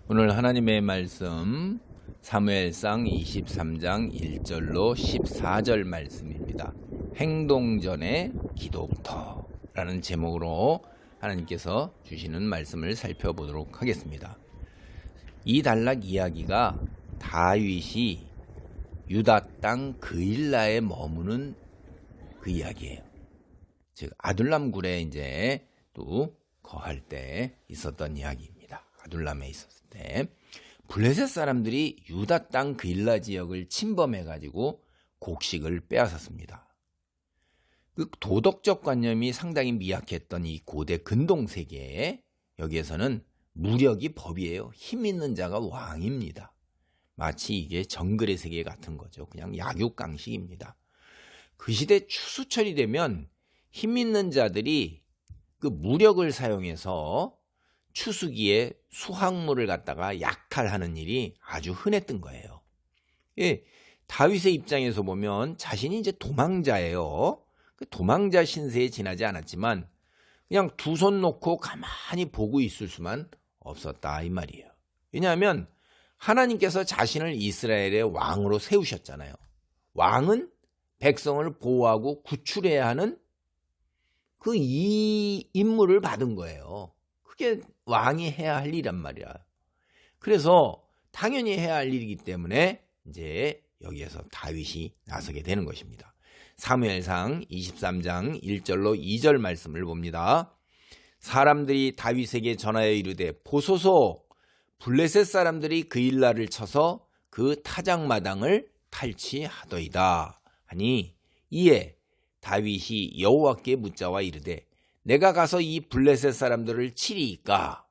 오늘 하나님의 말씀 사무엘상 23장 1절로 14절 말씀입니다. 행동전의 기도부터라는 제목으로 하나님께서 주시는 말씀을 살펴보도록 하겠습니다. 이 단락 이야기가 다윗이 유다 땅 그일라에 머무는 그 이야기예요. 즉 아둘람 굴에 이제 또 거할 때 있었던 이야기입니다. 아둘람에 있었을 때 블레셋 사람들이 유다 땅 그일라 지역을 침범해가지고 곡식을 빼앗았습니다. 그 도덕적 관념이 상당히 미약했던 이 고대 근동 세계에 여기에서는 무력이 법이에요. 힘 있는 자가 왕입니다. 마치 이게 정글의 세계 같은 거죠. 그냥 약육강식입니다. 그 시대 추수철이 되면 힘 있는 자들이 그 무력을 사용해서 추수기에 수확물을 갖다가 약탈하는 일이 아주 흔했던 거예요. 예, 다윗의 입장에서 보면 자신이 이제 도망자예요. 그 도망자 신세에 지나지 않았지만 그냥 두 손 놓고 가만히 보고 있을 수만 없었다 이 말이에요. 왜냐하면 하나님께서 자신을 이스라엘의 왕으로 세우셨잖아요. 왕은 백성을 보호하고 구출해야 하는 그 이 임무를 받은 거예요. 그게 왕이 해야 할 일이란 말이야. 그래서 당연히 해야 할 일이기 때문에 이제 여기에서 다윗이 나서게 되는 것입니다. 사무엘상 23장 1절로 2절 말씀을 봅니다. 사람들이 다윗에게 전하여 이르되 보소서 블레셋 사람들이 그일라를 쳐서 그 타작마당을 탈취하더이다 하니 이에 다윗이 여호와께 묻자와 이르되 내가 가서 이 블레셋 사람들을 치리이까?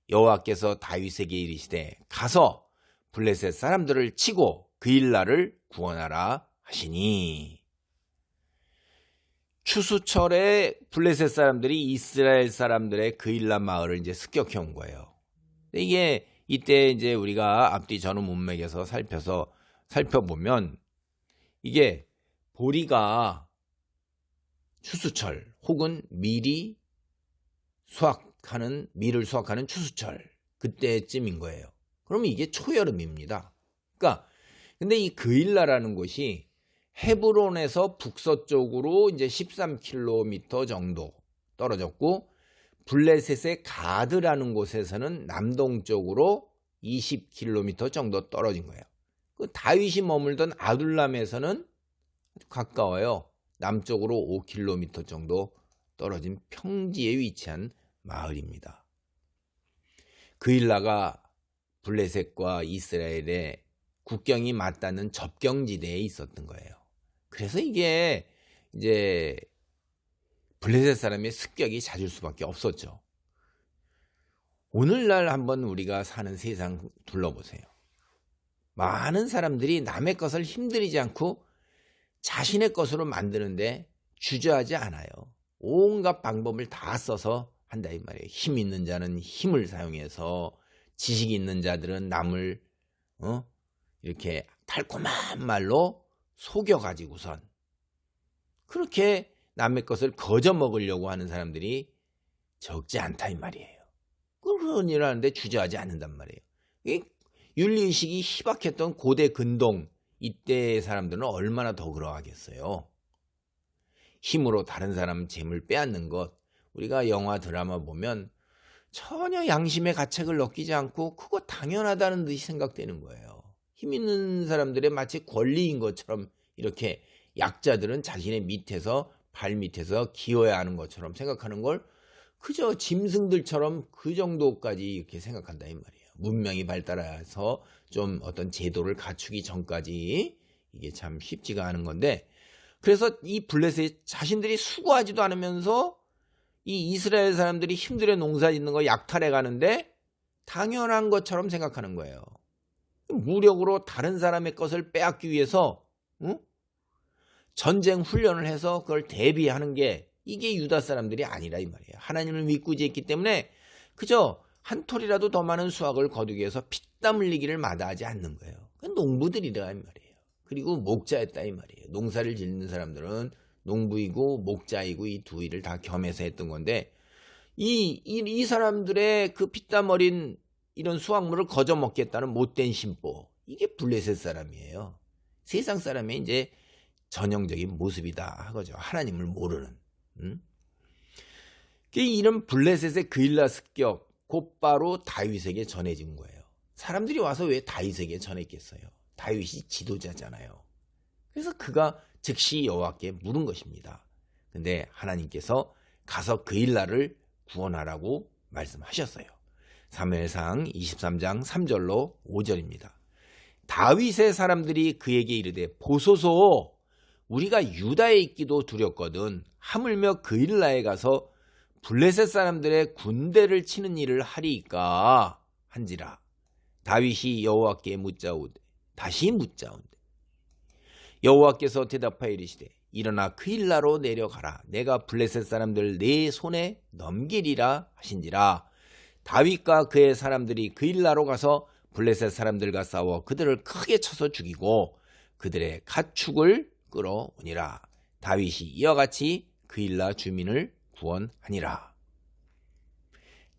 여호와께서 다윗에게 이르시되 가서 블레셋 사람들을 치고 그일라를 구원하라 하시니. 추수철에 블레셋 사람들이 이스라엘 사람들의 그일라 마을을 이제 습격해 온 거예요. 이게 이때 이제 우리가 앞뒤 전후 문맥에서 살펴보면 이게 보리가 추수철 혹은 밀을 수확하는 추수철 그때쯤인 거예요. 그러면 이게 초여름입니다. 그러니까 근데 이 그일라라는 곳이 헤브론에서 북서쪽으로 이제 13km 정도 떨어졌고 블레셋의 가드라는 곳에서는 남동쪽으로 20km 정도 떨어진 거예요. 그 다윗이 머물던 아둘람에서는 가까워요. 남쪽으로 5km 정도 떨어진 평지에 위치한 마을입니다. 그일라가 블레셋과 이스라엘의 국경이 맞닿는 접경지대에 있었던 거예요. 그래서 이게 이제 블레셋 사람의 습격이 잦을 수밖에 없었죠. 오늘날 한번 우리가 사는 세상 둘러보세요. 많은 사람들이 남의 것을 힘들이지 않고 자신의 것으로 만드는데 주저하지 않아요. 온갖 방법을 다 써서 한다 이 말이에요. 힘 있는 자는 힘을 사용해서 지식 있는 자들은 남을 이렇게 달콤한 말로 속여가지고선 그렇게 남의 것을 거저 먹으려고 하는 사람들이 적지 않다 이 말이에요. 그런 일을 하는데 주저하지 않는단 말이에요. 윤리의식이 희박했던 고대 근동 이때의 사람들은 얼마나 더 그러하겠어요. 힘으로 다른 사람 재물 빼앗는 것, 우리가 영화 드라마 보면 전혀 양심의 가책을 느끼지 않고 그거 당연하다는 듯이 생각되는 거예요. 힘 있는 사람들의 마치 권리인 것처럼 이렇게 약자들은 자신의 밑에서 발 밑에서 기어야 하는 것처럼 생각하는 걸 그저 짐승들처럼 그 정도까지 이렇게 생각한다 이 말이에요. 문명이 발달해서 좀 어떤 제도를 갖추기 전까지 이게 참 쉽지가 않은 건데, 그래서 이 블레셋 자신들이 수고하지도 않으면서 이 이스라엘 사람들이 힘들어 농사 짓는 거 약탈해 가는데 당연한 것처럼 생각하는 거예요. 무력으로 다른 사람의 것을 빼앗기 위해서 전쟁 훈련을 해서 그걸 대비하는 게 이게 유다 사람들이 아니라 이 말이에요. 하나님을 믿고 지었기 때문에 그저 한 톨이라도 더 많은 수확을 거두기 위해서 피땀 흘리기를 마다하지 않는 거예요. 농부들이라 이 말이에요. 그리고 목자였다 이 말이에요. 농사를 짓는 사람들은 농부이고 목자이고 이 두 일을 다 겸해서 했던 건데 이 사람들의 그 피땀 어린 이런 수확물을 거저 먹겠다는 못된 심보. 이게 블레셋 사람이에요. 세상 사람의 이제 전형적인 모습이다 하거죠. 하나님을 모르는. 이런 블레셋의 그일라 습격 곧바로 다윗에게 전해진 거예요. 사람들이 와서 왜 다윗에게 전했겠어요? 다윗이 지도자잖아요. 그래서 그가 즉시 여호와께 물은 것입니다. 근데 하나님께서 가서 그일라를 구원하라고 말씀하셨어요. 사무엘상 23장 3절로 5절입니다. 다윗의 사람들이 그에게 이르되 보소서 우리가 유다에 있기도 두렵거든 하물며 그일라에 가서 블레셋 사람들의 군대를 치는 일을 하리이까 한지라. 다윗이 여호와께 묻자오되 다시 묻자온대. 여호와께서 대답하여 이르시되 일어나 그일라로 내려가라. 내가 블레셋 사람들 내 손에 넘기리라 하신지라. 다윗과 그의 사람들이 그일라로 가서 블레셋 사람들과 싸워 그들을 크게 쳐서 죽이고 그들의 가축을 끌어오니라. 다윗이 이와 같이 그일라 주민을 구원하니라.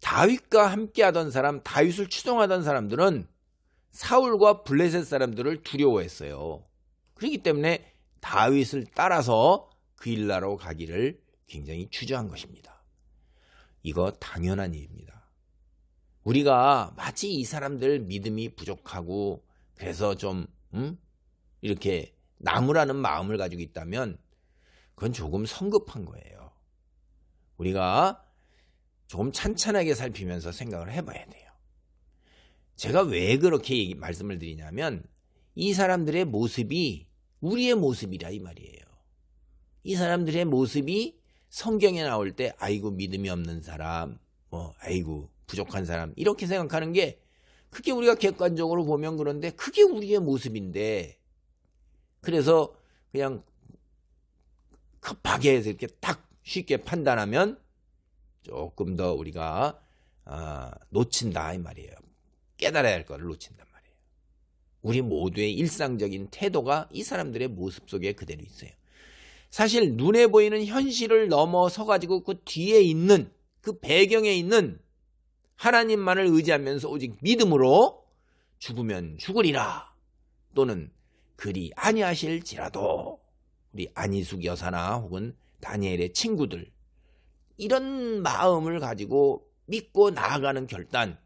다윗과 함께하던 사람, 다윗을 추종하던 사람들은 사울과 블레셋 사람들을 두려워했어요. 그렇기 때문에 다윗을 따라서 그일라로 가기를 굉장히 주저한 것입니다. 이거 당연한 일입니다. 우리가 마치 이 사람들 믿음이 부족하고 그래서 좀 이렇게 나무라는 마음을 가지고 있다면 그건 조금 성급한 거예요. 우리가 조금 찬찬하게 살피면서 생각을 해봐야 돼요. 제가 왜 그렇게 말씀을 드리냐면 이 사람들의 모습이 우리의 모습이라 이 말이에요. 이 사람들의 모습이 성경에 나올 때 아이고 믿음이 없는 사람, 아이고 부족한 사람 이렇게 생각하는 게 그게 우리가 객관적으로 보면 그런데 그게 우리의 모습인데 그래서 그냥 급하게 해서 이렇게 딱 쉽게 판단하면 조금 더 우리가 놓친다 이 말이에요. 깨달아야 할 거를 놓친단 말이에요. 우리 모두의 일상적인 태도가 이 사람들의 모습 속에 그대로 있어요. 사실 눈에 보이는 현실을 넘어서 가지고 그 뒤에 있는 그 배경에 있는 하나님만을 의지하면서 오직 믿음으로 죽으면 죽으리라 또는 그리 아니하실지라도 우리 안희숙 여사나 혹은 다니엘의 친구들 이런 마음을 가지고 믿고 나아가는 결단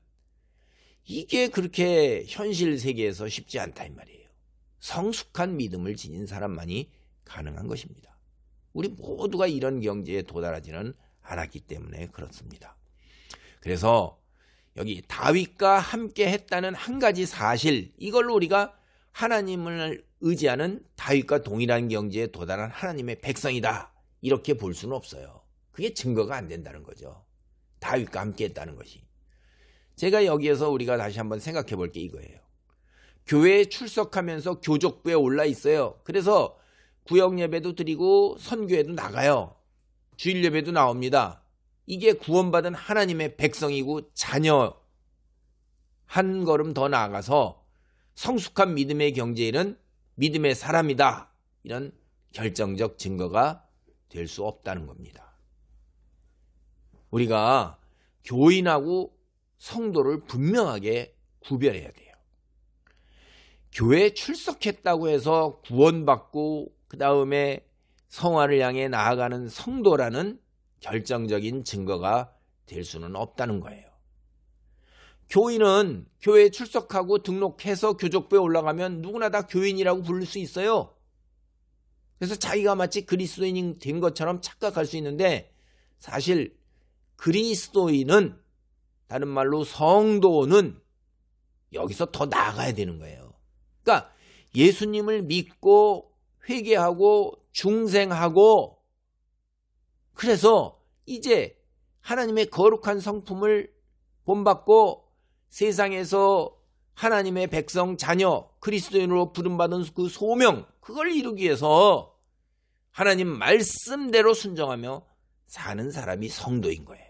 이게 그렇게 현실 세계에서 쉽지 않다 이 말이에요. 성숙한 믿음을 지닌 사람만이 가능한 것입니다. 우리 모두가 이런 경지에 도달하지는 않았기 때문에 그렇습니다. 그래서 여기 다윗과 함께 했다는 한 가지 사실 이걸로 우리가 하나님을 의지하는 다윗과 동일한 경지에 도달한 하나님의 백성이다 이렇게 볼 수는 없어요. 그게 증거가 안 된다는 거죠. 다윗과 함께 했다는 것이. 제가 여기에서 우리가 다시 한번 생각해 볼 게 이거예요. 교회에 출석하면서 교족부에 올라 있어요. 그래서 구역 예배도 드리고 선교회도 나가요. 주일 예배도 나옵니다. 이게 구원받은 하나님의 백성이고 자녀 한 걸음 더 나아가서 성숙한 믿음의 경제에는 믿음의 사람이다. 이런 결정적 증거가 될 수 없다는 겁니다. 우리가 교인하고 성도를 분명하게 구별해야 돼요. 교회에 출석했다고 해서 구원받고 그 다음에 성화를 향해 나아가는 성도라는 결정적인 증거가 될 수는 없다는 거예요. 교인은 교회에 출석하고 등록해서 교족부에 올라가면 누구나 다 교인이라고 부를 수 있어요. 그래서 자기가 마치 그리스도인이 된 것처럼 착각할 수 있는데 사실 그리스도인은 다른 말로 성도는 여기서 더 나아가야 되는 거예요. 그러니까 예수님을 믿고 회개하고 중생하고 그래서 이제 하나님의 거룩한 성품을 본받고 세상에서 하나님의 백성 자녀 그리스도인으로 부름받은 그 소명 그걸 이루기 위해서 하나님 말씀대로 순종하며 사는 사람이 성도인 거예요.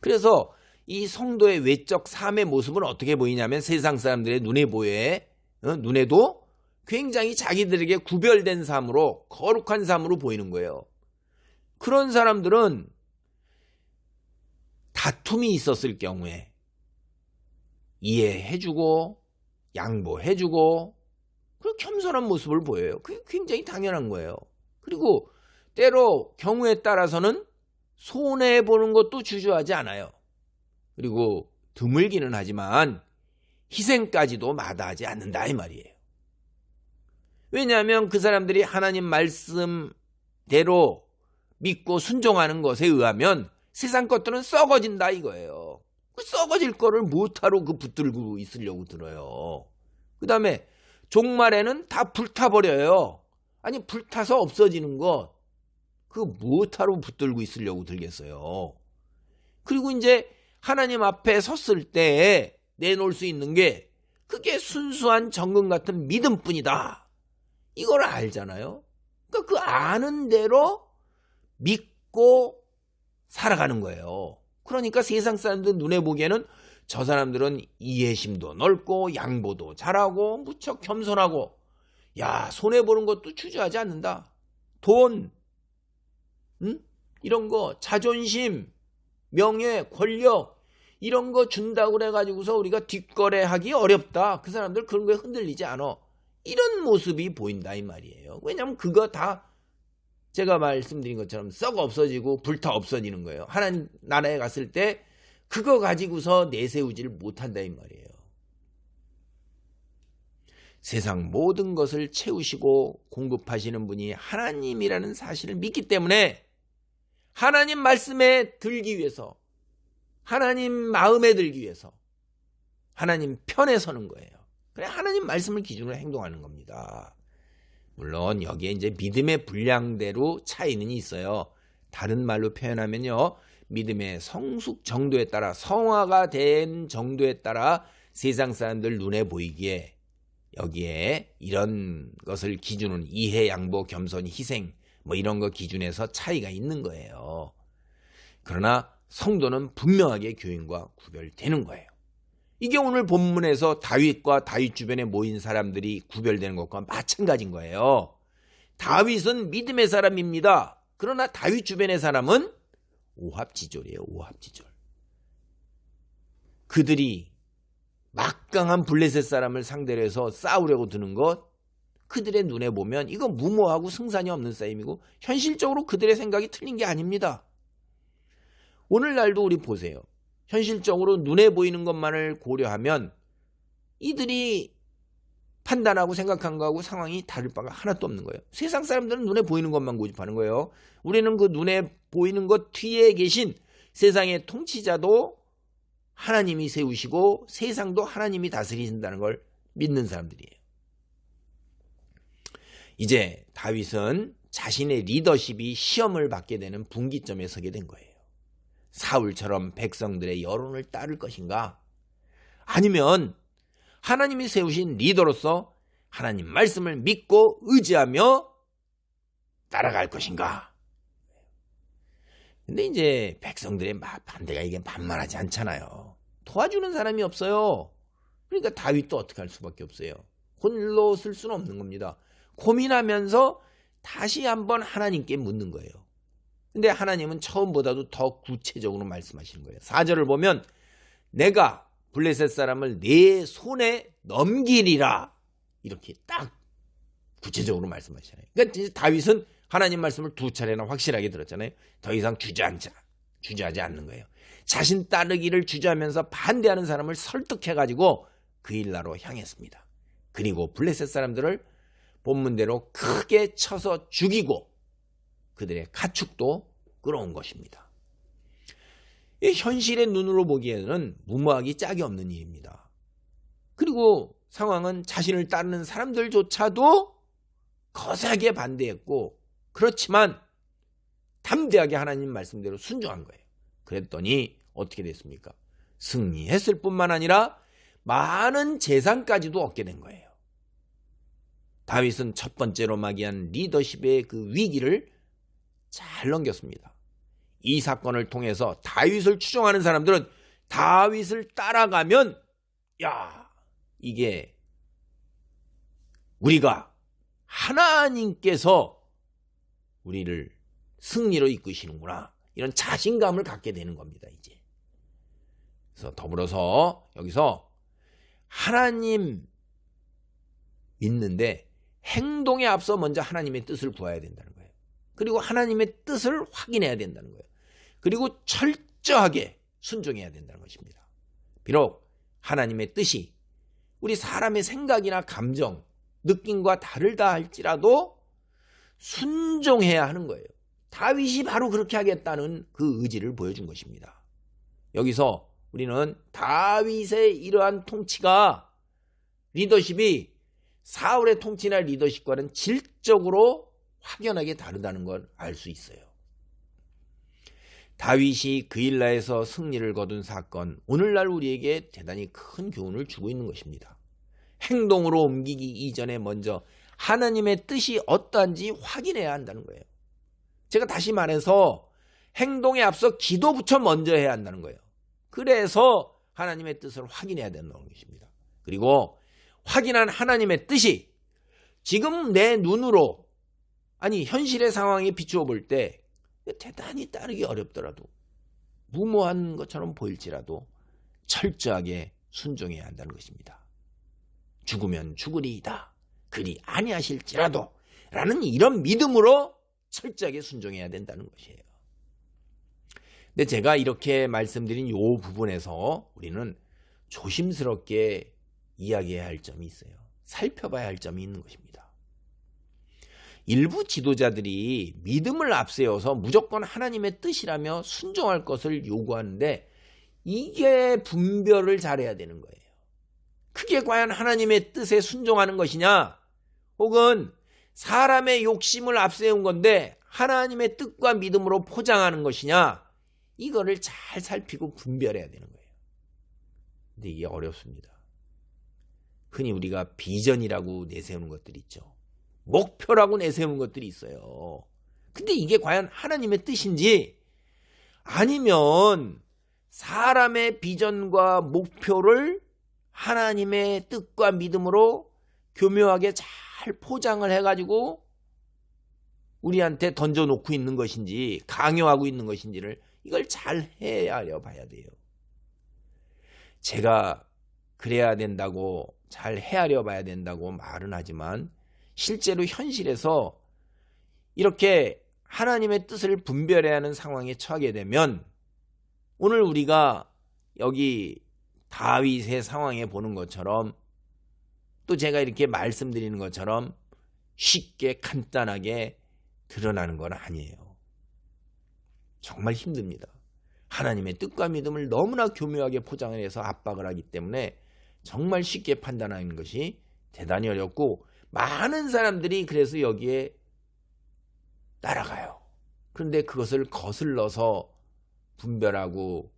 그래서 이 성도의 외적 삶의 모습은 어떻게 보이냐면 세상 사람들의 눈에도 굉장히 자기들에게 구별된 삶으로 거룩한 삶으로 보이는 거예요. 그런 사람들은 다툼이 있었을 경우에 이해해주고 양보해주고 그리고 겸손한 모습을 보여요. 그게 굉장히 당연한 거예요. 그리고 때로 경우에 따라서는 손해보는 것도 주저하지 않아요. 그리고 드물기는 하지만 희생까지도 마다하지 않는다 이 말이에요. 왜냐하면 그 사람들이 하나님 말씀대로 믿고 순종하는 것에 의하면 세상 것들은 썩어진다 이거예요. 그 썩어질 거를 못하러 그 붙들고 있으려고 들어요. 그 다음에 종말에는 다 불타버려요. 아니 불타서 없어지는 것 그 못하러 붙들고 있으려고 들겠어요. 그리고 이제 하나님 앞에 섰을 때 내놓을 수 있는 게 그게 순수한 정금 같은 믿음뿐이다. 이걸 알잖아요. 그러니까 그 아는 대로 믿고 살아가는 거예요. 그러니까 세상 사람들 눈에 보기에는 저 사람들은 이해심도 넓고 양보도 잘하고 무척 겸손하고 야 손해보는 것도 주저하지 않는다. 돈 이런 거 자존심 명예 권력 이런 거 준다고 그래가지고서 우리가 뒷거래하기 어렵다. 그 사람들 그런 거에 흔들리지 않아. 이런 모습이 보인다 이 말이에요. 왜냐하면 그거 다 제가 말씀드린 것처럼 썩어 없어지고 불타 없어지는 거예요. 하나님 나라에 갔을 때 그거 가지고서 내세우지를 못한다 이 말이에요. 세상 모든 것을 채우시고 공급하시는 분이 하나님이라는 사실을 믿기 때문에 하나님 말씀에 들기 위해서 하나님 마음에 들기 위해서 하나님 편에 서는 거예요. 그래 하나님 말씀을 기준으로 행동하는 겁니다. 물론 여기에 이제 믿음의 분량대로 차이는 있어요. 다른 말로 표현하면요. 믿음의 성숙 정도에 따라 성화가 된 정도에 따라 세상 사람들 눈에 보이기에 여기에 이런 것을 기준으로 이해, 양보, 겸손, 희생 뭐 이런 거 기준에서 차이가 있는 거예요. 그러나 성도는 분명하게 교인과 구별되는 거예요. 이게 오늘 본문에서 다윗과 다윗 주변에 모인 사람들이 구별되는 것과 마찬가지인 거예요. 다윗은 믿음의 사람입니다. 그러나 다윗 주변의 사람은 오합지졸이에요. 오합지졸. 그들이 막강한 블레셋 사람을 상대로 해서 싸우려고 드는 것 그들의 눈에 보면 이거 무모하고 승산이 없는 싸움이고 현실적으로 그들의 생각이 틀린 게 아닙니다. 오늘날도 우리 보세요. 현실적으로 눈에 보이는 것만을 고려하면 이들이 판단하고 생각한 거하고 상황이 다를 바가 하나도 없는 거예요. 세상 사람들은 눈에 보이는 것만 고집하는 거예요. 우리는 그 눈에 보이는 것 뒤에 계신 세상의 통치자도 하나님이 세우시고 세상도 하나님이 다스리신다는 걸 믿는 사람들이에요. 이제 다윗은 자신의 리더십이 시험을 받게 되는 분기점에 서게 된 거예요. 사울처럼 백성들의 여론을 따를 것인가? 아니면 하나님이 세우신 리더로서 하나님 말씀을 믿고 의지하며 따라갈 것인가? 근데 이제 백성들의 반대가 이게 만만하지 않잖아요. 도와주는 사람이 없어요. 그러니까 다윗도 어떻게 할 수밖에 없어요. 홀로 쓸 수는 없는 겁니다. 고민하면서 다시 한번 하나님께 묻는 거예요. 근데 하나님은 처음보다도 더 구체적으로 말씀하시는 거예요. 4절을 보면 내가 블레셋 사람을 내 손에 넘기리라 이렇게 딱 구체적으로 말씀하시잖아요. 그러니까 다윗은 하나님 말씀을 2차례나 확실하게 들었잖아요. 더 이상 주저하지 않는 거예요. 자신 따르기를 주저하면서 반대하는 사람을 설득해가지고 그 일나로 향했습니다. 그리고 블레셋 사람들을 본문대로 크게 쳐서 죽이고 그들의 가축도 끌어온 것입니다. 이 현실의 눈으로 보기에는 무모하기 짝이 없는 일입니다. 그리고 상황은 자신을 따르는 사람들조차도 거세게 반대했고 그렇지만 담대하게 하나님 말씀대로 순종한 거예요. 그랬더니 어떻게 됐습니까? 승리했을 뿐만 아니라 많은 재산까지도 얻게 된 거예요. 다윗은 첫 번째로 막이한 리더십의 그 위기를 잘 넘겼습니다. 이 사건을 통해서 다윗을 추종하는 사람들은 다윗을 따라가면 이게 우리가 하나님께서 우리를 승리로 이끄시는구나 이런 자신감을 갖게 되는 겁니다. 이제 그래서 더불어서 여기서 하나님 믿는데 행동에 앞서 먼저 하나님의 뜻을 구해야 된다는 거예요. 그리고 하나님의 뜻을 확인해야 된다는 거예요. 그리고 철저하게 순종해야 된다는 것입니다. 비록 하나님의 뜻이 우리 사람의 생각이나 감정, 느낌과 다르다 할지라도 순종해야 하는 거예요. 다윗이 바로 그렇게 하겠다는 그 의지를 보여준 것입니다. 여기서 우리는 다윗의 이러한 통치가, 리더십이 사울의 통치나 리더십과는 질적으로 확연하게 다르다는 걸 알 수 있어요. 다윗이 그일라에서 승리를 거둔 사건, 오늘날 우리에게 대단히 큰 교훈을 주고 있는 것입니다. 행동으로 옮기기 이전에 먼저 하나님의 뜻이 어떠한지 확인해야 한다는 거예요. 제가 다시 말해서 행동에 앞서 기도부터 먼저 해야 한다는 거예요. 그래서 하나님의 뜻을 확인해야 된다는 것입니다. 그리고 확인한 하나님의 뜻이 지금 내 눈으로, 아니 현실의 상황에 비추어 볼 때 대단히 따르기 어렵더라도, 무모한 것처럼 보일지라도 철저하게 순종해야 한다는 것입니다. 죽으면 죽으리이다, 그리 아니하실지라도 라는 이런 믿음으로 철저하게 순종해야 된다는 것이에요. 근데 제가 이렇게 말씀드린 이 부분에서 우리는 조심스럽게 이야기해야 할 점이 있어요. 살펴봐야 할 점이 있는 것입니다. 일부 지도자들이 믿음을 앞세워서 무조건 하나님의 뜻이라며 순종할 것을 요구하는데, 이게 분별을 잘해야 되는 거예요. 그게 과연 하나님의 뜻에 순종하는 것이냐, 혹은 사람의 욕심을 앞세운 건데 하나님의 뜻과 믿음으로 포장하는 것이냐, 이거를 잘 살피고 분별해야 되는 거예요. 근데 이게 어렵습니다. 흔히 우리가 비전이라고 내세우는 것들이 있죠. 목표라고 내세우는 것들이 있어요. 근데 이게 과연 하나님의 뜻인지, 아니면 사람의 비전과 목표를 하나님의 뜻과 믿음으로 교묘하게 잘 포장을 해가지고 우리한테 던져놓고 있는 것인지, 강요하고 있는 것인지를 이걸 잘 헤아려 봐야 돼요. 제가 그래야 된다고, 잘 헤아려 봐야 된다고 말은 하지만 실제로 현실에서 이렇게 하나님의 뜻을 분별해야 하는 상황에 처하게 되면, 오늘 우리가 여기 다윗의 상황에 보는 것처럼, 또 제가 이렇게 말씀드리는 것처럼 쉽게 간단하게 드러나는 건 아니에요. 정말 힘듭니다. 하나님의 뜻과 믿음을 너무나 교묘하게 포장을 해서 압박을 하기 때문에 정말 쉽게 판단하는 것이 대단히 어렵고, 많은 사람들이 그래서 여기에 따라가요. 그런데 그것을 거슬러서 분별하고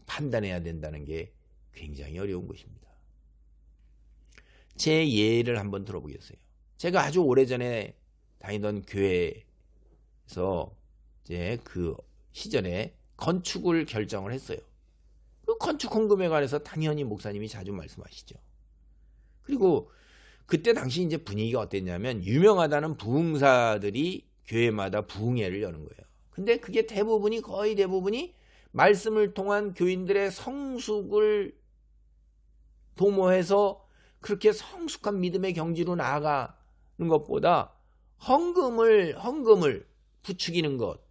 판단해야 된다는 게 굉장히 어려운 것입니다. 제 예를 한번 들어보겠어요. 제가 아주 오래전에 다니던 교회에서 이제 그 시절에 건축을 결정을 했어요. 그 건축 헌금에 관해서 당연히 목사님이 자주 말씀하시죠. 그리고 그때 당시 이제 분위기가 어땠냐면, 유명하다는 부흥사들이 교회마다 부흥회를 여는 거예요. 근데 그게 거의 대부분이 말씀을 통한 교인들의 성숙을 도모해서 그렇게 성숙한 믿음의 경지로 나아가는 것보다 헌금을 부추기는 것,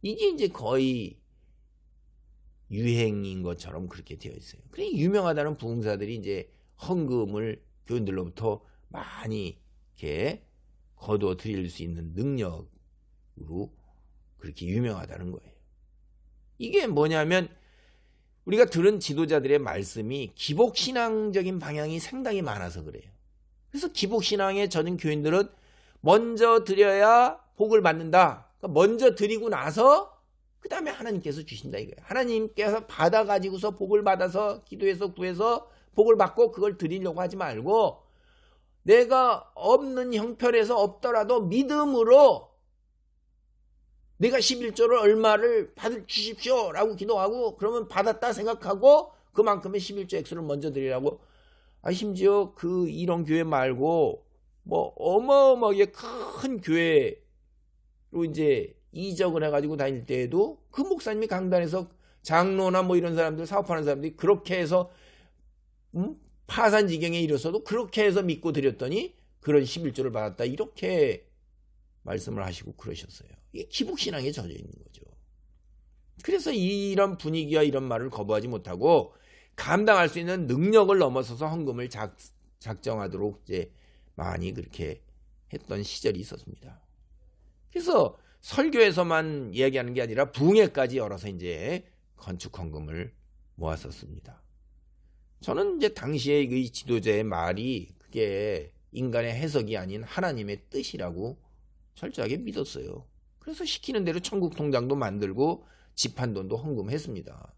이게 이제 거의 유행인 것처럼 그렇게 되어 있어요. 그래, 유명하다는 부흥사들이 이제 헌금을 교인들로부터 많이 이렇게 거두어 드릴 수 있는 능력으로 그렇게 유명하다는 거예요. 이게 뭐냐면, 우리가 들은 지도자들의 말씀이 기복신앙적인 방향이 상당히 많아서 그래요. 그래서 기복신앙에 젖은 교인들은 먼저 드려야 복을 받는다. 그러니까 먼저 드리고 나서 그 다음에 하나님께서 주신다 이거예요. 하나님께서 받아가지고서 복을 받아서 기도해서 구해서 복을 받고 그걸 드리려고 하지 말고, 내가 없는 형편에서 없더라도 믿음으로 내가 11조를 얼마를 주십시오 라고 기도하고, 그러면 받았다 생각하고 그만큼의 11조 액수를 먼저 드리라고. 심지어 이런 교회 말고 뭐 어마어마하게 큰 교회로 이제 이적을 해가지고 다닐 때에도 그 목사님이 강단에서 장로나 뭐 이런 사람들, 사업하는 사람들이 그렇게 해서 파산지경에 이르러서도 그렇게 해서 믿고 드렸더니 그런 11조를 받았다. 이렇게 말씀을 하시고 그러셨어요. 이게 기복신앙에 젖어 있는 거죠. 그래서 이런 분위기와 이런 말을 거부하지 못하고 감당할 수 있는 능력을 넘어서서 헌금을 작정하도록 이제 많이 그렇게 했던 시절이 있었습니다. 그래서 설교에서만 이야기하는 게 아니라 부흥회까지 열어서 이제 건축 헌금을 모았었습니다. 저는 이제 당시에 이 지도자의 말이 그게 인간의 해석이 아닌 하나님의 뜻이라고 철저하게 믿었어요. 그래서 시키는 대로 천국 통장도 만들고 집한돈도 헌금했습니다.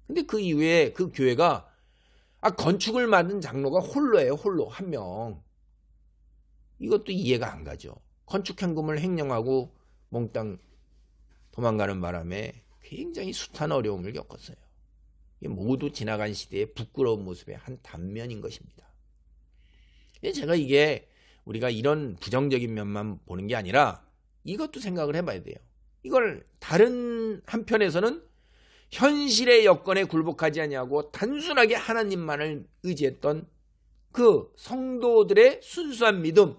근데 그 이후에 그 교회가 건축을 맡은 장로가 홀로예요. 홀로 한 명. 이것도 이해가 안 가죠. 건축 현금을 횡령하고 몽땅 도망가는 바람에 굉장히 숱한 어려움을 겪었어요. 이게 모두 지나간 시대의 부끄러운 모습의 한 단면인 것입니다. 제가 이게 우리가 이런 부정적인 면만 보는 게 아니라 이것도 생각을 해봐야 돼요. 이걸 다른 한편에서는 현실의 여건에 굴복하지 아니하고 단순하게 하나님만을 의지했던 그 성도들의 순수한 믿음,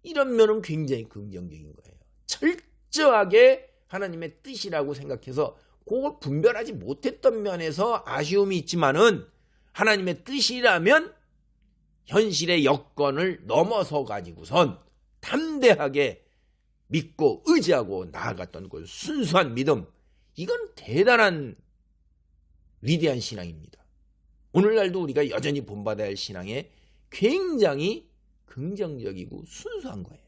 이런 면은 굉장히 긍정적인 거예요. 철저하게 하나님의 뜻이라고 생각해서 그걸 분별하지 못했던 면에서 아쉬움이 있지만은 하나님의 뜻이라면 현실의 여건을 넘어서 가지고선 담대하게 믿고 의지하고 나아갔던 그 순수한 믿음, 이건 대단한 위대한 신앙입니다. 오늘날도 우리가 여전히 본받아야 할 신앙에 굉장히 긍정적이고 순수한 거예요.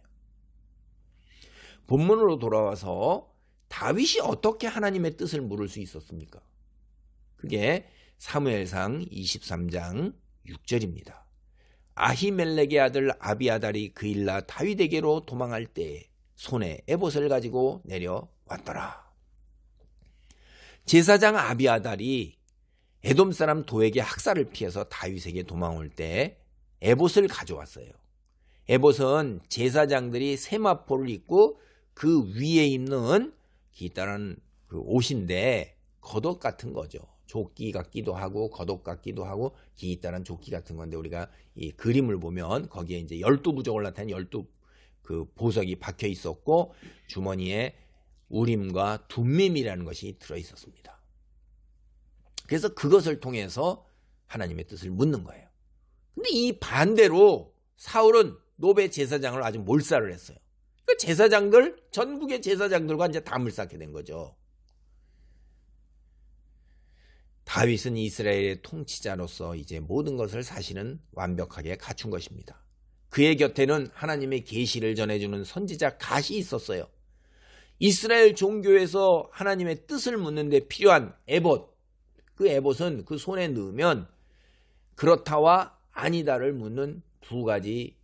본문으로 돌아와서 다윗이 어떻게 하나님의 뜻을 물을 수 있었습니까? 그게 사무엘상 23장 6절입니다. 아히멜렉의 아들 아비아달이 그일라 다윗에게로 도망할 때에 손에 에봇을 가지고 내려왔더라. 제사장 아비아달이 에돔 사람 도에게 학살을 피해서 다윗에게 도망올 때 에봇을 가져왔어요. 에봇은 제사장들이 세마포를 입고 그 위에 입는 기타란 그 옷인데 겉옷 같은 거죠. 조끼 같기도 하고 겉옷 같기도 하고 기타란 조끼 같은 건데 우리가 이 그림을 보면 거기에 이제 12부족을 나타낸 12 그 보석이 박혀 있었고 주머니에 우림과 둠밈이라는 것이 들어 있었습니다. 그래서 그것을 통해서 하나님의 뜻을 묻는 거예요. 근데 이 반대로 사울은 노베 제사장을 아주 몰살을 했어요. 그 제사장들, 전국의 제사장들과 이제 담을 쌓게 된 거죠. 다윗은 이스라엘의 통치자로서 이제 모든 것을 사실은 완벽하게 갖춘 것입니다. 그의 곁에는 하나님의 계시를 전해주는 선지자 갓이 있었어요. 이스라엘 종교에서 하나님의 뜻을 묻는 데 필요한 에봇, 그 에봇은 그 손에 넣으면 그렇다와 아니다를 묻는 두 가지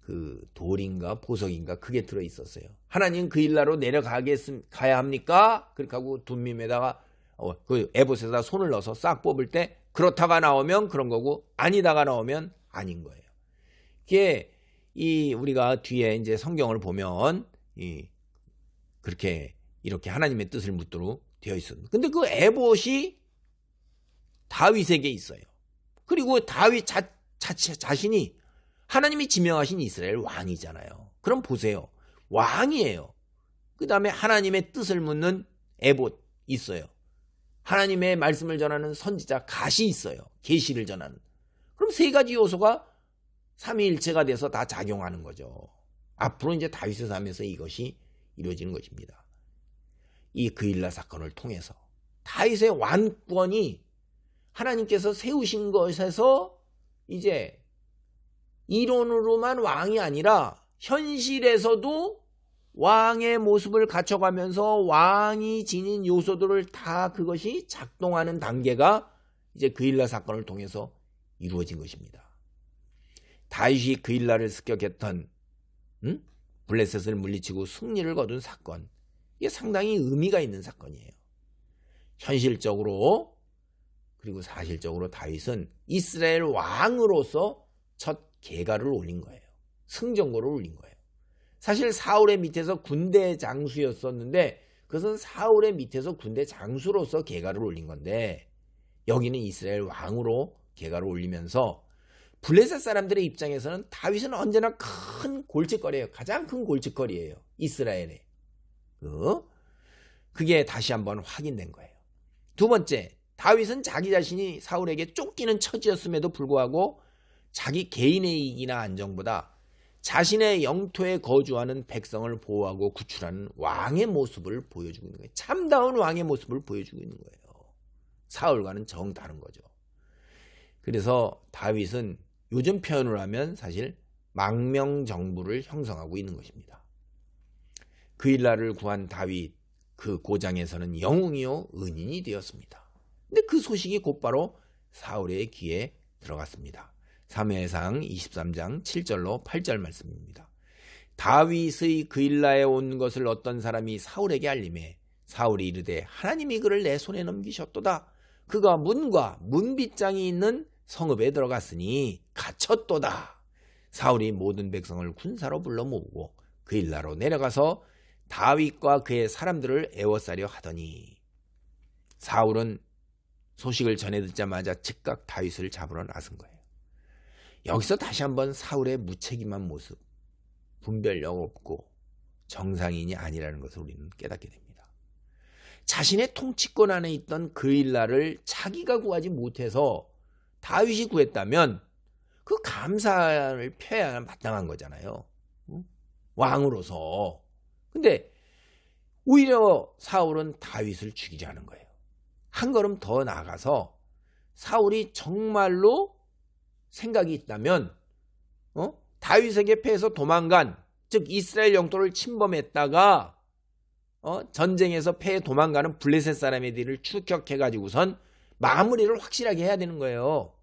그 돌인가 보석인가 그게 들어 있었어요. 하나님 그 일나로 가야 합니까? 그렇게 하고 둠밈에다가 그 에봇에다 손을 넣어서 싹 뽑을 때 그렇다가 나오면 그런 거고 아니다가 나오면 아닌 거예요. 이게 우리가 뒤에 이제 성경을 보면 그렇게 이렇게 하나님의 뜻을 묻도록 되어 있습니다. 근데 그 에봇이 다윗에게 있어요. 그리고 다윗 자신이 하나님이 지명하신 이스라엘 왕이잖아요. 그럼 보세요. 왕이에요. 그 다음에 하나님의 뜻을 묻는 에봇 있어요. 하나님의 말씀을 전하는 선지자 갓이 있어요. 계시를 전하는. 그럼 세 가지 요소가 삼위일체가 돼서 다 작용하는 거죠. 앞으로 이제 다윗의 삶에서 이것이 이루어지는 것입니다. 이 그일라 사건을 통해서 다윗의 왕권이 하나님께서 세우신 것에서 이제 이론으로만 왕이 아니라 현실에서도 왕의 모습을 갖춰가면서 왕이 지닌 요소들을 다 그것이 작동하는 단계가 이제 그일라 사건을 통해서 이루어진 것입니다. 다윗이 그일라를 습격했던 블레셋을 물리치고 승리를 거둔 사건, 이게 상당히 의미가 있는 사건이에요. 현실적으로 그리고 사실적으로 다윗은 이스라엘 왕으로서 첫 계가를 올린 거예요. 승전고를 올린 거예요. 사실 사울의 밑에서 군대 장수였었는데 그것은 사울의 밑에서 군대 장수로서 계가를 올린 건데 여기는 이스라엘 왕으로 계가를 올리면서 블레셋 사람들의 입장에서는 다윗은 언제나 큰 골칫거리예요. 가장 큰 골칫거리예요. 이스라엘에. 그게 다시 한번 확인된 거예요. 두 번째, 다윗은 자기 자신이 사울에게 쫓기는 처지였음에도 불구하고 자기 개인의 이익이나 안정보다 자신의 영토에 거주하는 백성을 보호하고 구출하는 왕의 모습을 보여주고 있는 거예요. 참다운 왕의 모습을 보여주고 있는 거예요. 사울과는 정다른 거죠. 그래서 다윗은 요즘 표현을 하면 사실 망명정부를 형성하고 있는 것입니다. 그일라를 구한 다윗, 그 고장에서는 영웅이요 은인이 되었습니다. 근데 그 소식이 곧바로 사울의 귀에 들어갔습니다. 사무엘상 23장 7절로 8절 말씀입니다. 다윗의 그일라에 온 것을 어떤 사람이 사울에게 알림해 사울이 이르되 하나님이 그를 내 손에 넘기셨도다. 그가 문과 문빗장이 있는 성읍에 들어갔으니 갇혔도다. 사울이 모든 백성을 군사로 불러 모으고 그일라로 내려가서 다윗과 그의 사람들을 애워싸려 하더니 사울은 소식을 전해 듣자마자 즉각 다윗을 잡으러 나선 거예요. 여기서 다시 한번 사울의 무책임한 모습, 분별력 없고 정상인이 아니라는 것을 우리는 깨닫게 됩니다. 자신의 통치권 안에 있던 그일라를 자기가 구하지 못해서 다윗이 구했다면 그 감사를 표해야 마땅한 거잖아요. 왕으로서. 근데 오히려 사울은 다윗을 죽이지 않은 거예요. 한 걸음 더 나아가서 사울이 정말로 생각이 있다면 다윗에게 패해서 도망간, 즉 이스라엘 영토를 침범했다가 전쟁에서 패해 도망가는 블레셋 사람의 뒤를 추격해가지고선 마무리를 확실하게 해야 되는 거예요.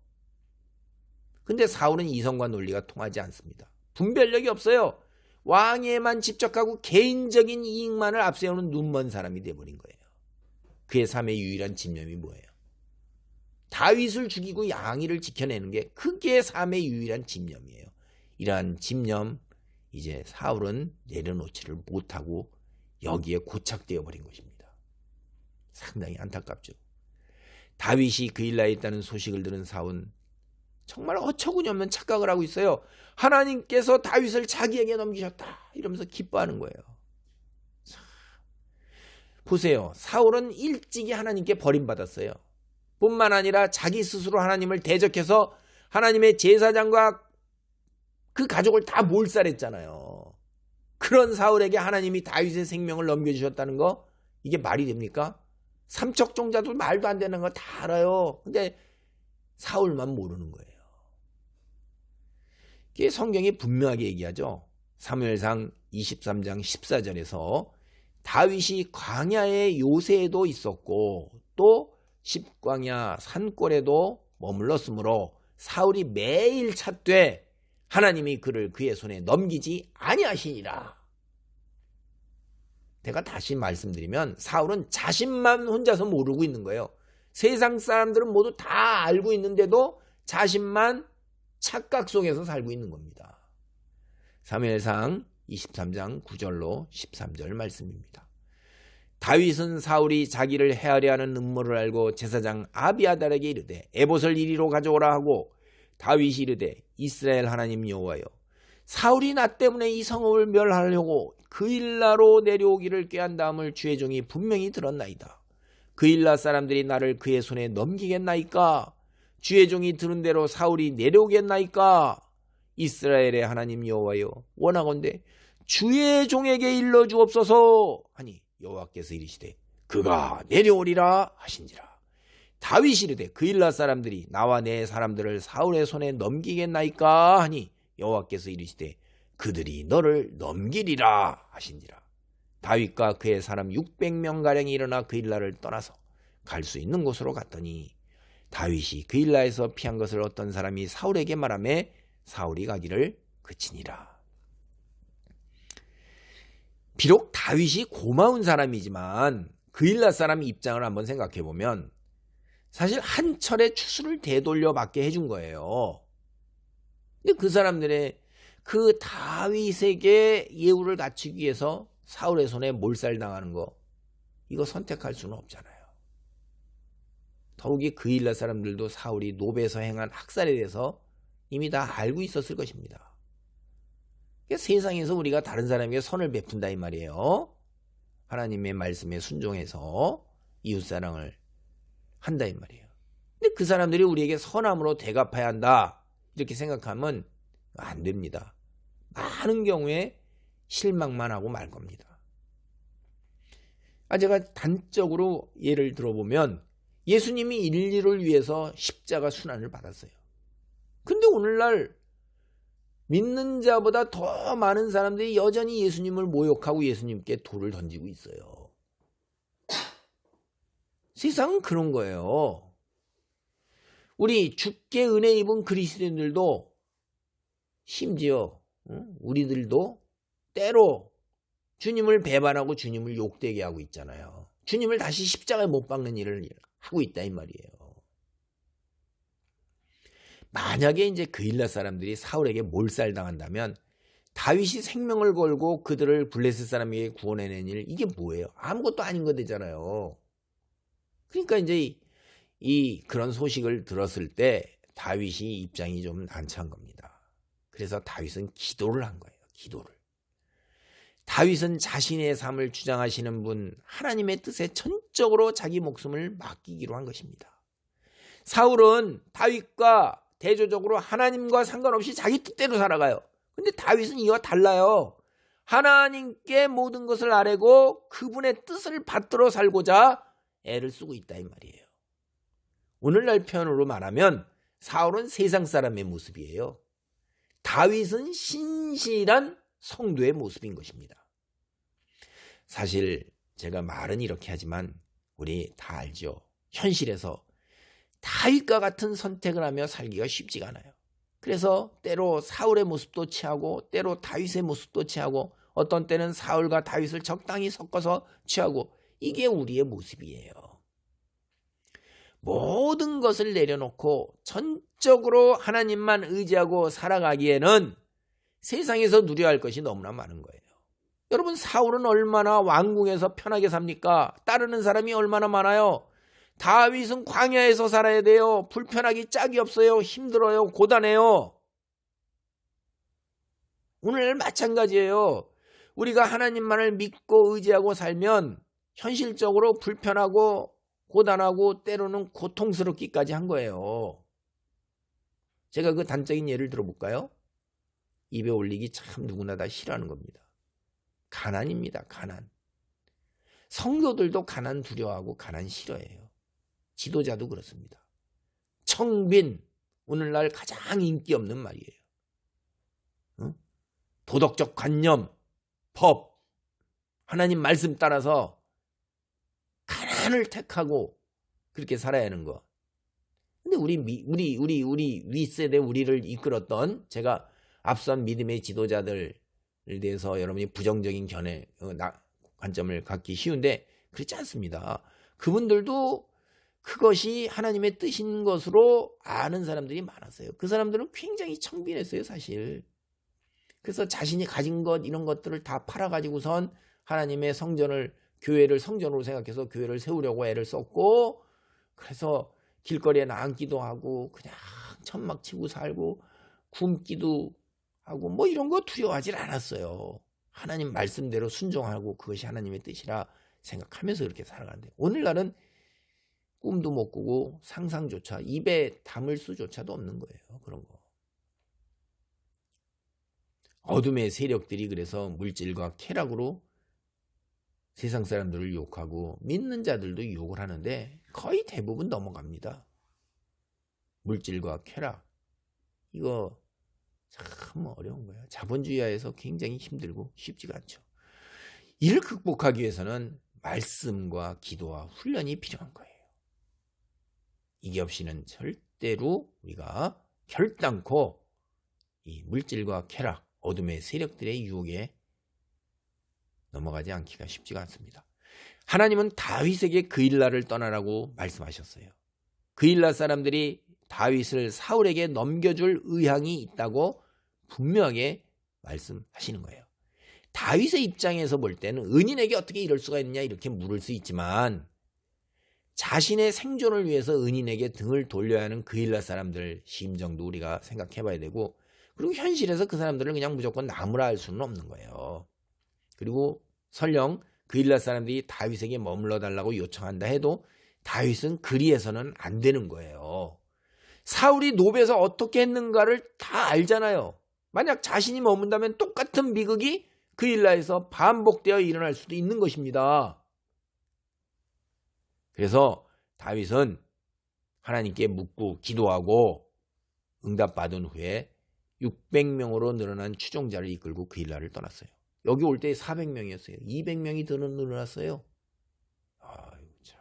근데 사울은 이성과 논리가 통하지 않습니다. 분별력이 없어요. 왕에만 집착하고 개인적인 이익만을 앞세우는 눈먼 사람이 되어버린 거예요. 그의 삶의 유일한 집념이 뭐예요? 다윗을 죽이고 양이를 지켜내는 게 그게 삶의 유일한 집념이에요. 이러한 집념, 이제 사울은 내려놓지를 못하고 여기에 고착되어 버린 것입니다. 상당히 안타깝죠. 다윗이 그일라에 있다는 소식을 들은 사울은 정말 어처구니없는 착각을 하고 있어요. 하나님께서 다윗을 자기에게 넘기셨다 이러면서 기뻐하는 거예요. 보세요. 사울은 일찍이 하나님께 버림받았어요. 뿐만 아니라 자기 스스로 하나님을 대적해서 하나님의 제사장과 그 가족을 다 몰살했잖아요. 그런 사울에게 하나님이 다윗의 생명을 넘겨주셨다는 거, 이게 말이 됩니까? 삼척종자도 말도 안 되는 거 다 알아요. 근데 사울만 모르는 거예요. 이게 성경이 분명하게 얘기하죠. 사무엘상 23장 14절에서 다윗이 광야의 요새에도 있었고 또 십광야 산골에도 머물렀으므로 사울이 매일 찾되 하나님이 그를 그의 손에 넘기지 아니하시니라. 내가 다시 말씀드리면 사울은 자신만 혼자서 모르고 있는 거예요. 세상 사람들은 모두 다 알고 있는데도 자신만 착각 속에서 살고 있는 겁니다. 사무엘상 23장 9절로 13절 말씀입니다. 다윗은 사울이 자기를 해하려 하는 음모를 알고 제사장 아비아달에게 이르되 에봇을 이리로 가져오라 하고 다윗이 이르되 이스라엘 하나님 여호와여 사울이 나 때문에 이 성읍을 멸하려고 그일라로 내려오기를 꾀한 다음을 주의 종이 분명히 들었나이다. 그일라 사람들이 나를 그의 손에 넘기겠나이까? 주의 종이 들은 대로 사울이 내려오겠나이까? 이스라엘의 하나님 여호와여 원하건대 주의 종에게 일러주옵소서 하니 여호와께서 이르시되 그가 내려오리라 하신지라. 다윗이 이르되 그일라 사람들이 나와 내 사람들을 사울의 손에 넘기겠나이까 하니 여호와께서 이르시되 그들이 너를 넘기리라 하신지라. 다윗과 그의 사람 600명가량이 일어나 그일라를 떠나서 갈 수 있는 곳으로 갔더니 다윗이 그일라에서 피한 것을 어떤 사람이 사울에게 말하매 사울이 가기를 그치니라. 비록 다윗이 고마운 사람이지만 그일라 사람 입장을 한번 생각해 보면 사실 한 철의 추수를 되돌려 받게 해준 거예요. 근데 그 사람들의 그 다윗에게 예우를 갖추기 위해서 사울의 손에 몰살당하는 거, 이거 선택할 수는 없잖아요. 더욱이 그일라 사람들도 사울이 노베에서 행한 학살에 대해서 이미 다 알고 있었을 것입니다. 그러니까 세상에서 우리가 다른 사람에게 선을 베푼다 이 말이에요. 하나님의 말씀에 순종해서 이웃사랑을 한다 이 말이에요. 근데 그 사람들이 우리에게 선함으로 대갚아야 한다 이렇게 생각하면 안 됩니다. 많은 경우에 실망만 하고 말 겁니다. 제가 단적으로 예를 들어보면 예수님이 인류를 위해서 십자가 순환을 받았어요. 근데 오늘날 믿는 자보다 더 많은 사람들이 여전히 예수님을 모욕하고 예수님께 돌을 던지고 있어요. 세상은 그런 거예요. 우리 주께 은혜 입은 그리스도인들도 심지어 우리들도 때로 주님을 배반하고 주님을 욕되게 하고 있잖아요. 주님을 다시 십자가에 못 박는 일을 하고 있다 이 말이에요. 만약에 이제 그일라 사람들이 사울에게 몰살당한다면 다윗이 생명을 걸고 그들을 블레셋 사람에게 구원해낸 일, 이게 뭐예요? 아무것도 아닌 거 되잖아요. 그러니까 이제 그런 소식을 들었을 때 다윗이 입장이 좀 난처한 겁니다. 그래서 다윗은 기도를 한 거예요. 기도를. 다윗은 자신의 삶을 주장하시는 분, 하나님의 뜻에 전적으로 자기 목숨을 맡기기로 한 것입니다. 사울은 다윗과 대조적으로 하나님과 상관없이 자기 뜻대로 살아가요. 근데 다윗은 이와 달라요. 하나님께 모든 것을 아뢰고 그분의 뜻을 받들어 살고자 애를 쓰고 있다 이 말이에요. 오늘날 표현으로 말하면 사울은 세상 사람의 모습이에요. 다윗은 신실한 성도의 모습인 것입니다. 사실 제가 말은 이렇게 하지만 우리 다 알죠. 현실에서 다윗과 같은 선택을 하며 살기가 쉽지가 않아요. 그래서 때로 사울의 모습도 취하고 때로 다윗의 모습도 취하고 어떤 때는 사울과 다윗을 적당히 섞어서 취하고, 이게 우리의 모습이에요. 모든 것을 내려놓고 전적으로 하나님만 의지하고 살아가기에는 세상에서 누려야 할 것이 너무나 많은 거예요. 여러분, 사울은 얼마나 왕궁에서 편하게 삽니까? 따르는 사람이 얼마나 많아요. 다윗은 광야에서 살아야 돼요. 불편하기 짝이 없어요. 힘들어요. 고단해요. 오늘 마찬가지예요. 우리가 하나님만을 믿고 의지하고 살면 현실적으로 불편하고 고단하고 때로는 고통스럽기까지 한 거예요. 제가 그 단적인 예를 들어볼까요? 입에 올리기 참 누구나 다 싫어하는 겁니다. 가난입니다. 가난. 성도들도 가난 두려워하고 가난 싫어해요. 지도자도 그렇습니다. 청빈, 오늘날 가장 인기 없는 말이에요. 도덕적 관념, 법, 하나님 말씀 따라서 가난을 택하고 그렇게 살아야 하는 거. 근데 우리 윗세대 우리를 이끌었던, 제가 앞선 믿음의 지도자들에 대해서 여러분이 부정적인 관점을 갖기 쉬운데 그렇지 않습니다. 그분들도 그것이 하나님의 뜻인 것으로 아는 사람들이 많았어요. 그 사람들은 굉장히 청빈했어요, 사실. 그래서 자신이 가진 것, 이런 것들을 다 팔아가지고선 하나님의 교회를 성전으로 생각해서 교회를 세우려고 애를 썼고, 그래서 길거리에 나앉기도 하고 그냥 천막 치고 살고 굶기도 하고 뭐 이런 거 두려워하질 않았어요. 하나님 말씀대로 순종하고 그것이 하나님의 뜻이라 생각하면서 그렇게 살아가는데, 오늘날은 꿈도 못 꾸고 상상조차, 입에 담을 수조차도 없는 거예요. 그런 거. 어둠의 세력들이 그래서 물질과 쾌락으로 세상 사람들을 욕하고 믿는 자들도 욕을 하는데 거의 대부분 넘어갑니다. 물질과 쾌락, 이거 참 어려운 거예요. 자본주의하에서 굉장히 힘들고 쉽지가 않죠. 이를 극복하기 위해서는 말씀과 기도와 훈련이 필요한 거예요. 이게 없이는 절대로 우리가 결단코 이 물질과 쾌락, 어둠의 세력들의 유혹에 넘어가지 않기가 쉽지가 않습니다. 하나님은 다윗에게 그일라를 떠나라고 말씀하셨어요. 그일라 사람들이 다윗을 사울에게 넘겨줄 의향이 있다고 분명하게 말씀하시는 거예요. 다윗의 입장에서 볼 때는 은인에게 어떻게 이럴 수가 있느냐 이렇게 물을 수 있지만, 자신의 생존을 위해서 은인에게 등을 돌려야 하는 그일라 사람들 심정도 우리가 생각해 봐야 되고, 그리고 현실에서 그 사람들을 그냥 무조건 나무라 할 수는 없는 거예요. 그리고 설령 그일라 사람들이 다윗에게 머물러 달라고 요청한다 해도 다윗은 그리해서는 안 되는 거예요. 사울이 노베에서 어떻게 했는가를 다 알잖아요. 만약 자신이 머문다면 똑같은 비극이 그일라에서 반복되어 일어날 수도 있는 것입니다. 그래서 다윗은 하나님께 묻고 기도하고 응답받은 후에 600명으로 늘어난 추종자를 이끌고 그일라를 떠났어요. 여기 올 때 400명이었어요. 200명이 더 늘어났어요. 아유, 참.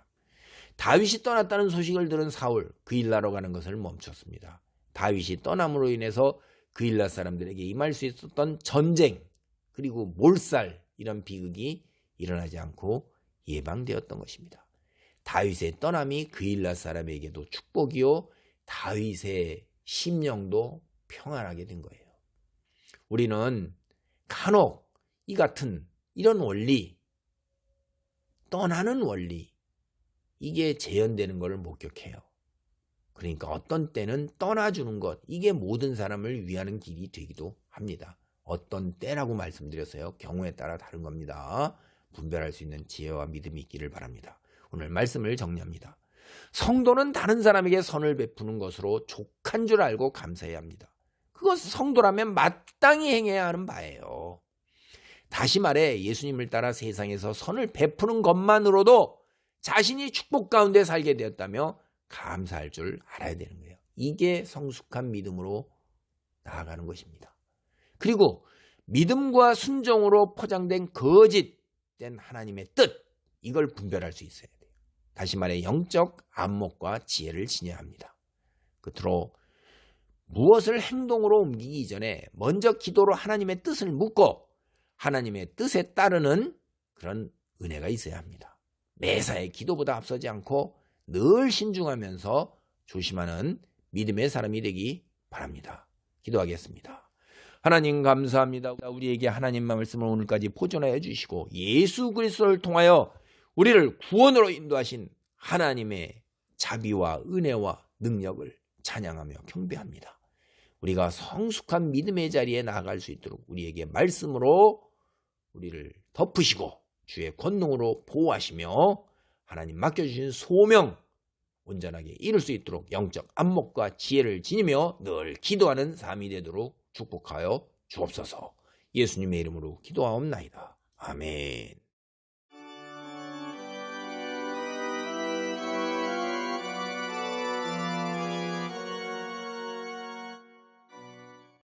다윗이 떠났다는 소식을 들은 사울, 그일라로 가는 것을 멈췄습니다. 다윗이 떠남으로 인해서 그일라 사람들에게 임할 수 있었던 전쟁, 그리고 몰살, 이런 비극이 일어나지 않고 예방되었던 것입니다. 다윗의 떠남이 그일라 사람에게도 축복이요, 다윗의 심령도 평안하게 된 거예요. 우리는 간혹 이 같은 이런 원리, 떠나는 원리, 이게 재현되는 것을 목격해요. 그러니까 어떤 때는 떠나주는 것, 이게 모든 사람을 위하는 길이 되기도 합니다. 어떤 때라고 말씀드렸어요. 경우에 따라 다른 겁니다. 분별할 수 있는 지혜와 믿음이 있기를 바랍니다. 오늘 말씀을 정리합니다. 성도는 다른 사람에게 선을 베푸는 것으로 족한 줄 알고 감사해야 합니다. 그것 성도라면 마땅히 행해야 하는 바예요. 다시 말해 예수님을 따라 세상에서 선을 베푸는 것만으로도 자신이 축복 가운데 살게 되었다며 감사할 줄 알아야 되는 거예요. 이게 성숙한 믿음으로 나아가는 것입니다. 그리고 믿음과 순종으로 포장된 거짓된 하나님의 뜻, 이걸 분별할 수 있어야 돼요. 다시 말해 영적 안목과 지혜를 지녀야 합니다. 끝으로 무엇을 행동으로 옮기기 이전에 먼저 기도로 하나님의 뜻을 묻고 하나님의 뜻에 따르는 그런 은혜가 있어야 합니다. 매사에 기도보다 앞서지 않고 늘 신중하면서 조심하는 믿음의 사람이 되기 바랍니다. 기도하겠습니다. 하나님 감사합니다. 우리에게 하나님 말씀을 오늘까지 보존하여 주시고 예수 그리스도를 통하여 우리를 구원으로 인도하신 하나님의 자비와 은혜와 능력을 찬양하며 경배합니다. 우리가 성숙한 믿음의 자리에 나아갈 수 있도록 우리에게 말씀으로 우리를 덮으시고 주의 권능으로 보호하시며 하나님 맡겨주신 소명 온전하게 이룰 수 있도록 영적 안목과 지혜를 지니며 늘 기도하는 삶이 되도록 축복하여 주옵소서. 예수님의 이름으로 기도하옵나이다. 아멘.